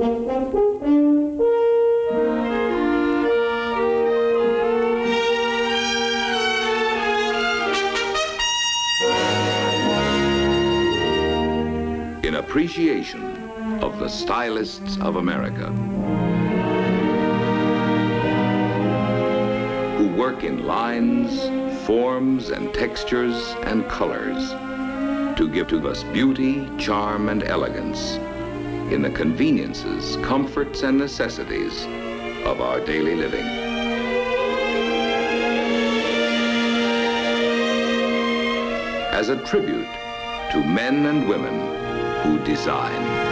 In appreciation of the stylists of America, who work in lines, forms, and textures and colors to give to us beauty, charm, and elegance in the conveniences, comforts, and necessities of our daily living. As a tribute to men and women who design.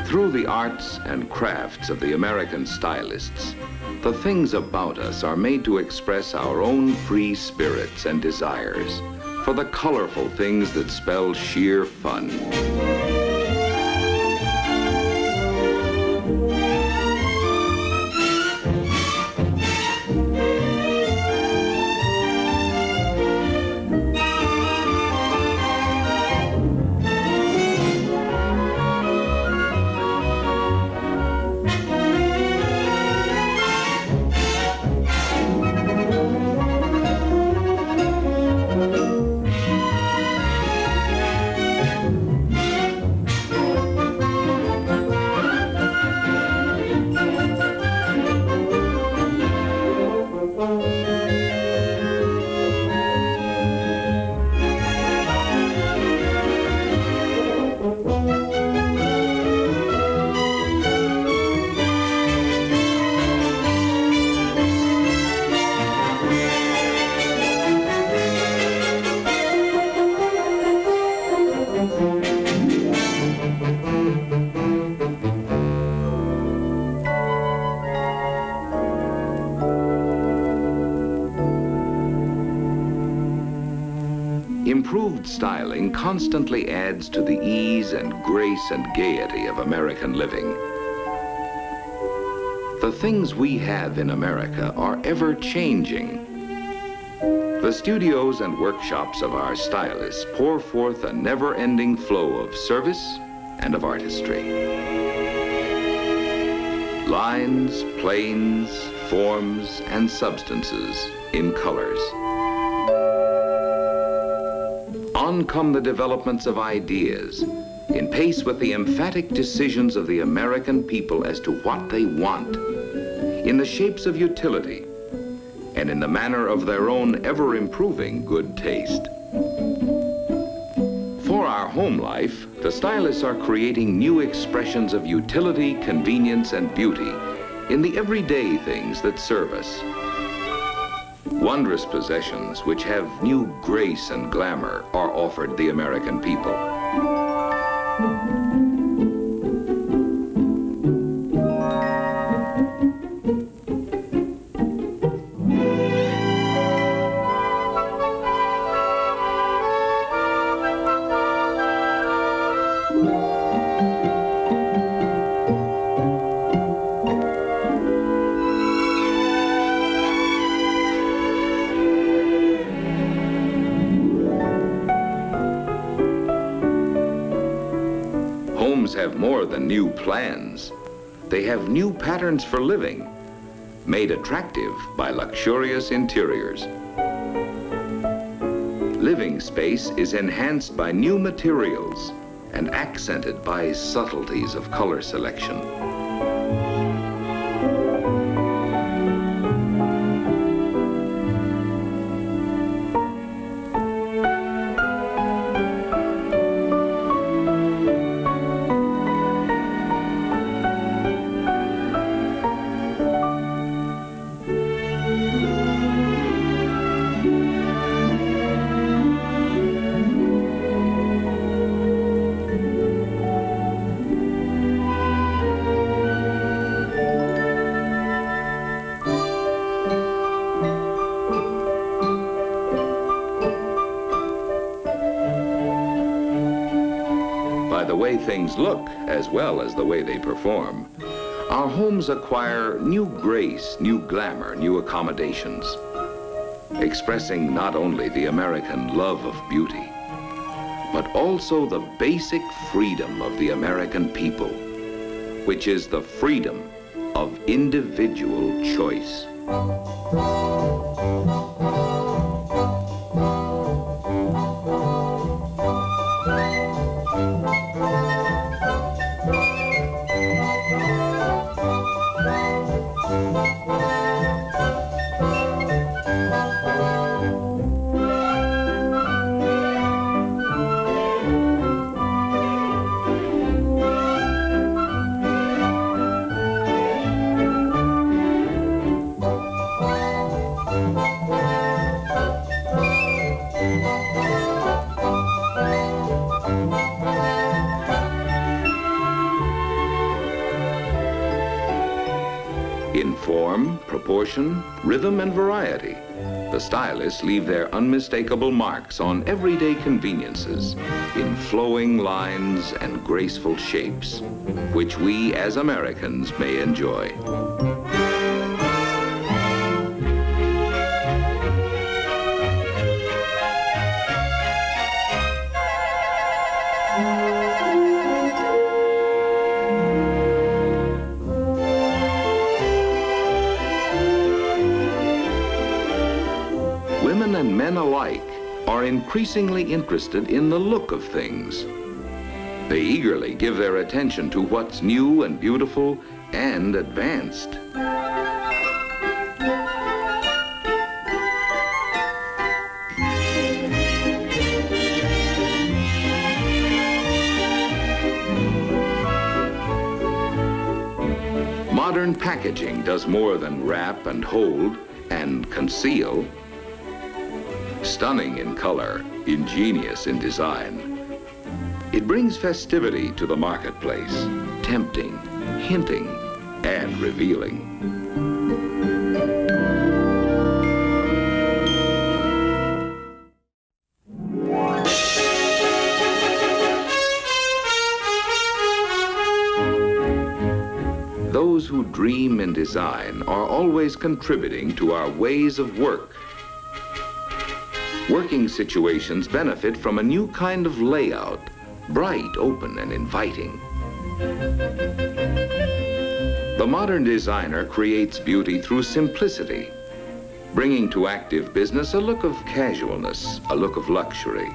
Through the arts and crafts of the American stylists, the things about us are made to express our own free spirits and desires for the colorful things that spell sheer fun. Improved styling constantly adds to the ease and grace and gaiety of American living. The things we have in America are ever changing. The studios and workshops of our stylists pour forth a never-ending flow of service and of artistry. Lines, planes, forms, and substances in colors. On come the developments of ideas, in pace with the emphatic decisions of the American people as to what they want, in the shapes of utility, and in the manner of their own ever-improving good taste. For our home life, the stylists are creating new expressions of utility, convenience, and beauty in the everyday things that serve us. Wondrous possessions which have new grace and glamour are offered the American people. Homes have more than new plans. They have new patterns for living, made attractive by luxurious interiors. Living space is enhanced by new materials and accented by subtleties of color selection. way things look as well as the way they perform, our homes acquire new grace, new glamour, new accommodations, expressing not only the American love of beauty, but also the basic freedom of the American people, which is the freedom of individual choice. In form, proportion, rhythm, and variety, the stylists leave their unmistakable marks on everyday conveniences in flowing lines and graceful shapes, which we as Americans may enjoy. Women and men alike are increasingly interested in the look of things. They eagerly give their attention to what's new and beautiful and advanced. Modern packaging does more than wrap and hold and conceal. Stunning in color, ingenious in design, it brings festivity to the marketplace, tempting, hinting, and revealing. Those who dream in design are always contributing to our ways of work. Working situations benefit from a new kind of layout, bright, open, and inviting. The modern designer creates beauty through simplicity, bringing to active business a look of casualness, a look of luxury,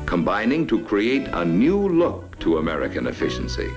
combining to create a new look to American efficiency.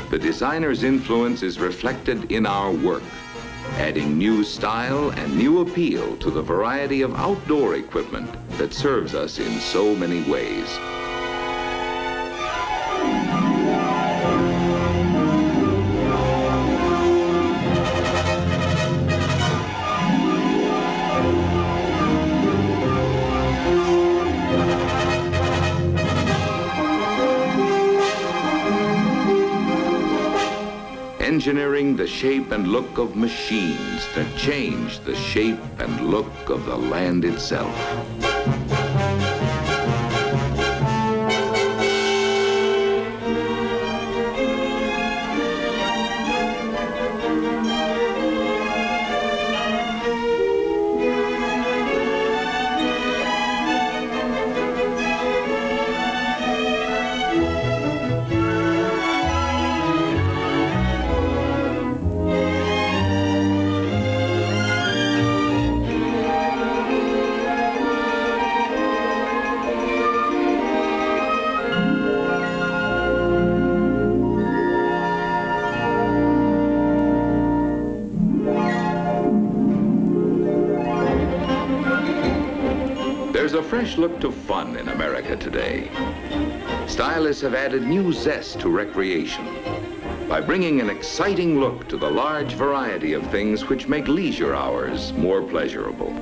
The designer's influence is reflected in our work, adding new style and new appeal to the variety of outdoor equipment that serves us in so many ways. Engineering the shape and look of machines that change the shape and look of the land itself. fresh look to fun in America today. Stylists have added new zest to recreation by bringing an exciting look to the large variety of things which make leisure hours more pleasurable.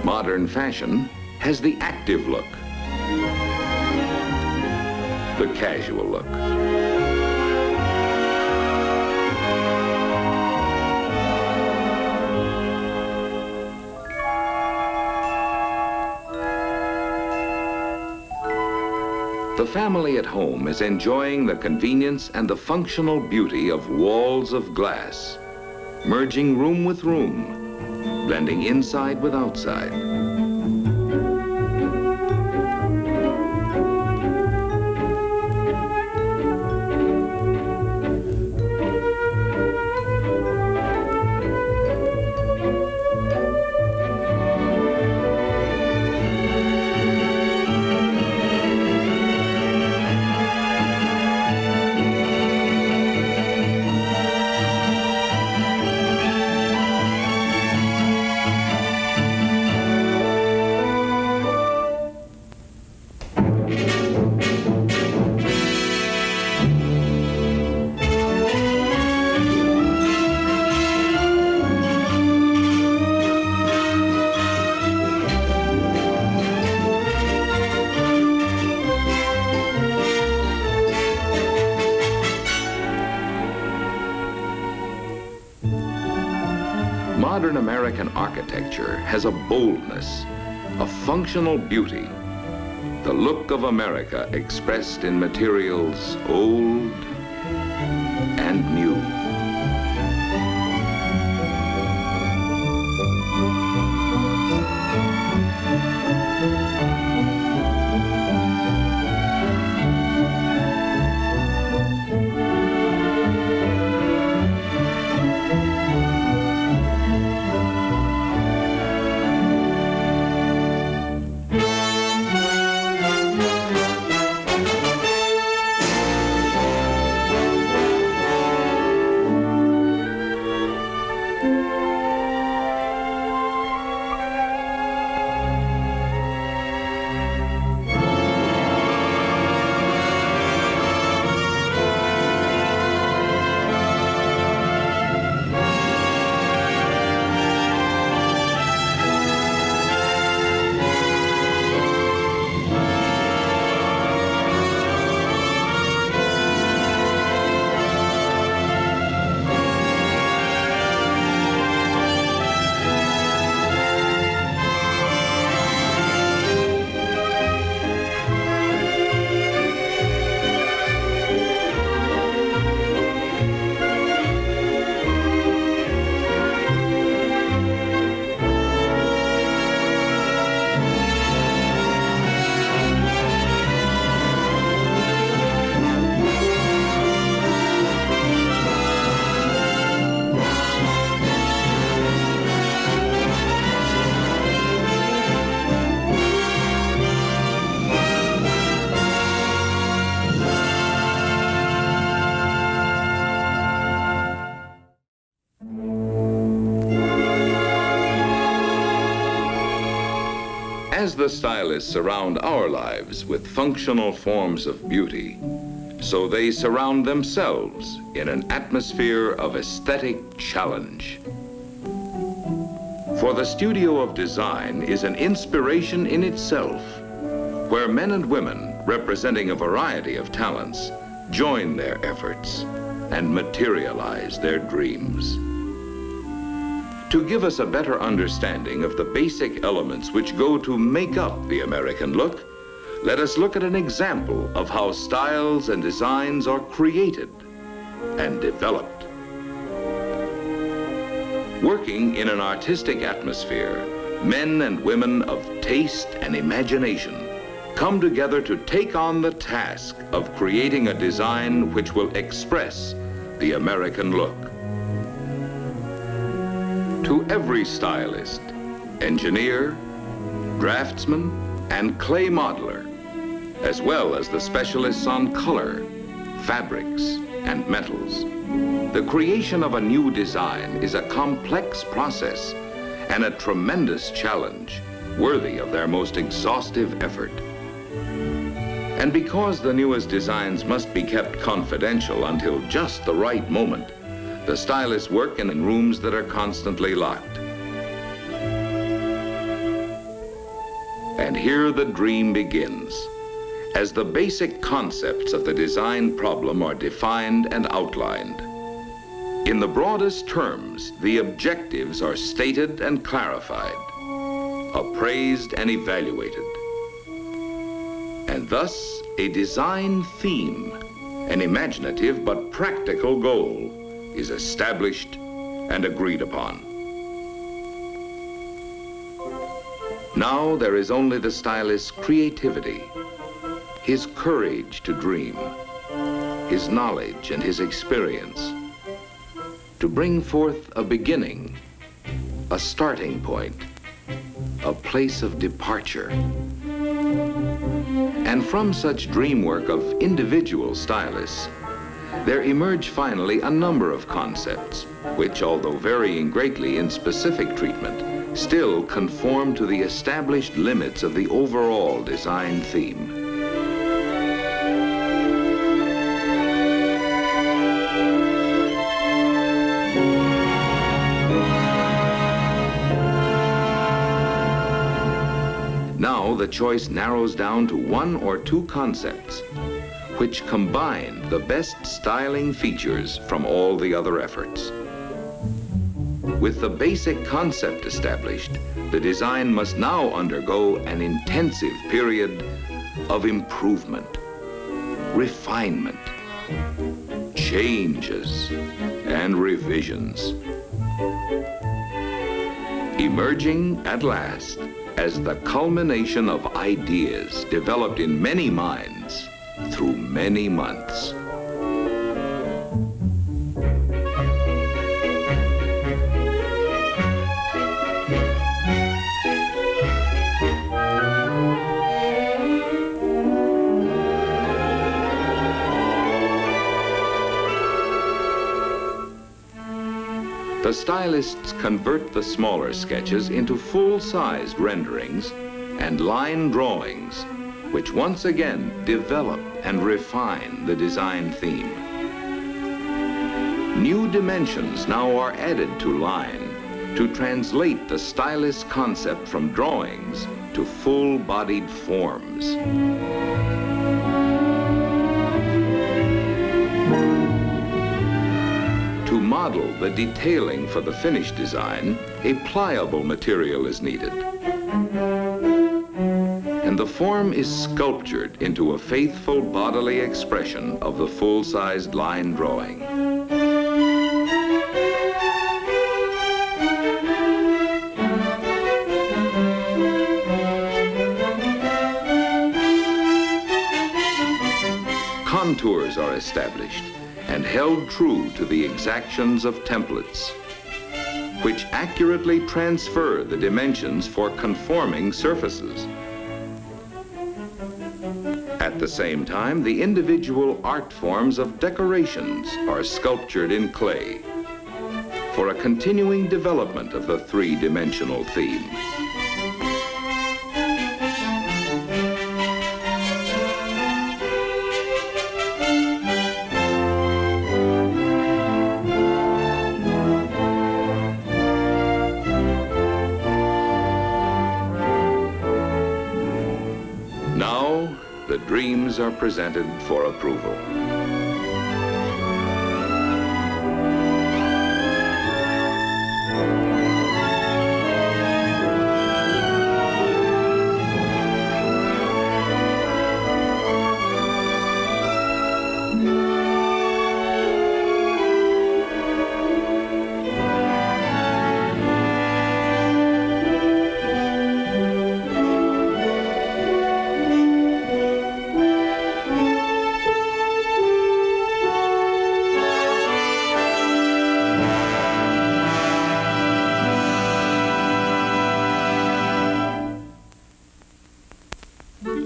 Modern fashion has the active look, the casual look, the family at home is enjoying the convenience and the functional beauty of walls of glass, merging room with room, blending inside with outside. Modern American architecture has a boldness, a functional beauty, the look of America expressed in materials old and new. As the stylists surround our lives with functional forms of beauty, so they surround themselves in an atmosphere of aesthetic challenge. For the studio of design is an inspiration in itself, where men and women representing a variety of talents join their efforts and materialize their dreams. To give us a better understanding of the basic elements which go to make up the American look, let us look at an example of how styles and designs are created and developed. Working in an artistic atmosphere, men and women of taste and imagination come together to take on the task of creating a design which will express the American look. To every stylist, engineer, draftsman, and clay modeler, as well as the specialists on color, fabrics, and metals, the creation of a new design is a complex process and a tremendous challenge worthy of their most exhaustive effort. And because the newest designs must be kept confidential until just the right moment, the stylists work in rooms that are constantly locked. And here the dream begins, as the basic concepts of the design problem are defined and outlined. In the broadest terms, the objectives are stated and clarified, appraised and evaluated. And thus, a design theme, an imaginative but practical goal, is established and agreed upon. Now there is only the stylist's creativity, his courage to dream, his knowledge and his experience, to bring forth a beginning, a starting point, a place of departure. And from such dream work of individual stylists, there emerge finally a number of concepts, which, although varying greatly in specific treatment, still conform to the established limits of the overall design theme. Now the choice narrows down to one or two concepts, which combine the best styling features from all the other efforts. With the basic concept established, the design must now undergo an intensive period of improvement, refinement, changes, and revisions. Emerging at last as the culmination of ideas developed in many minds through many months. The stylists convert the smaller sketches into full-sized renderings and line drawings, which once again develop and refine the design theme. New dimensions now are added to line to translate the stylist's concept from drawings to full-bodied forms. To model the detailing for the finished design, a pliable material is needed. And the form is sculptured into a faithful bodily expression of the full-sized line drawing. Contours are established and held true to the exactions of templates, which accurately transfer the dimensions for conforming surfaces. At the same time, the individual art forms of decorations are sculptured in clay for a continuing development of the three-dimensional theme. designs are presented for approval.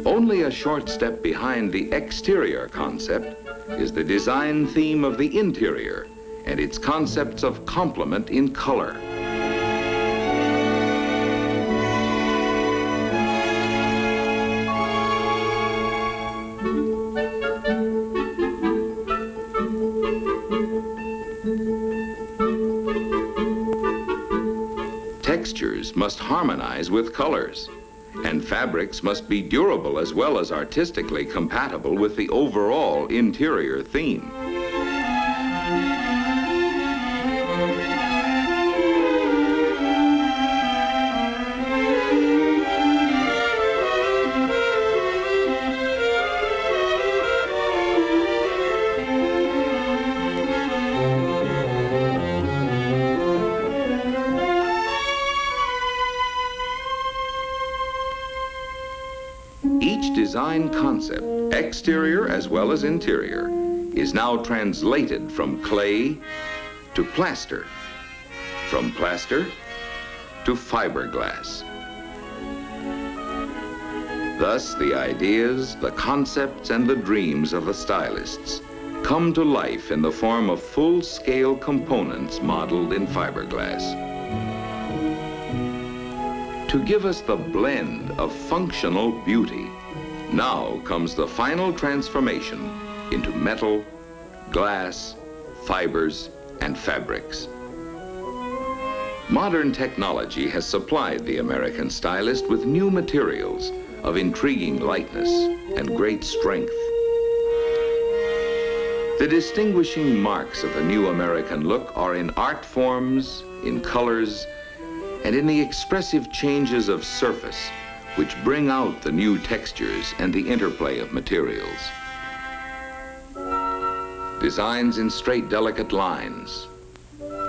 Only a short step behind the exterior concept is the design theme of the interior and its concepts of complement in color. Textures must harmonize with colors, and fabrics must be durable as well as artistically compatible with the overall interior theme. Each design concept, exterior as well as interior, is now translated from clay to plaster, from plaster to fiberglass. Thus, the ideas, the concepts, and the dreams of the stylists come to life in the form of full-scale components modeled in fiberglass. To give us the blend of functional beauty, now comes the final transformation into metal, glass, fibers, and fabrics. Modern technology has supplied the American stylist with new materials of intriguing lightness and great strength. The distinguishing marks of the new American look are in art forms, in colors, and in the expressive changes of surface which bring out the new textures and the interplay of materials. Designs in straight, delicate lines,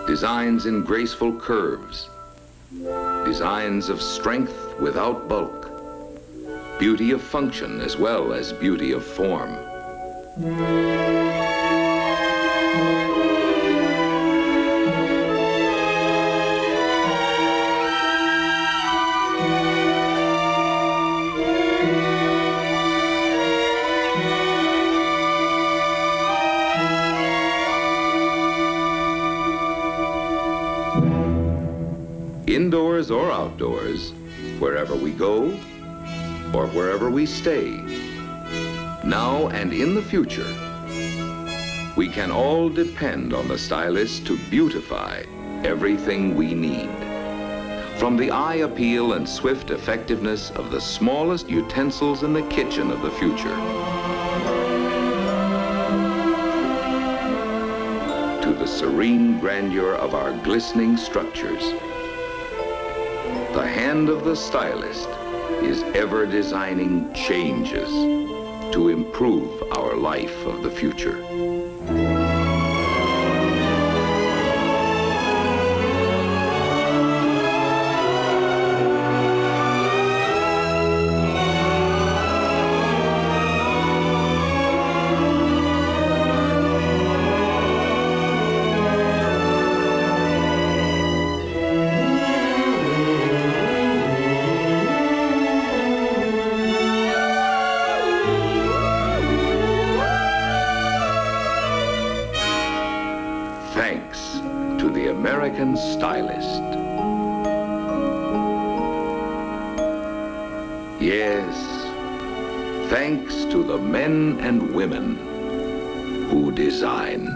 designs in graceful curves, designs of strength without bulk, beauty of function as well as beauty of form. Indoors or outdoors, wherever we go or wherever we stay, now and in the future, we can all depend on the stylist to beautify everything we need. From the eye appeal and swift effectiveness of the smallest utensils in the kitchen of the future, to the serene grandeur of our glistening structures. The hand of the stylist is ever designing changes to improve our life of the future. Thanks to the American stylist. Yes, thanks to the men and women who design.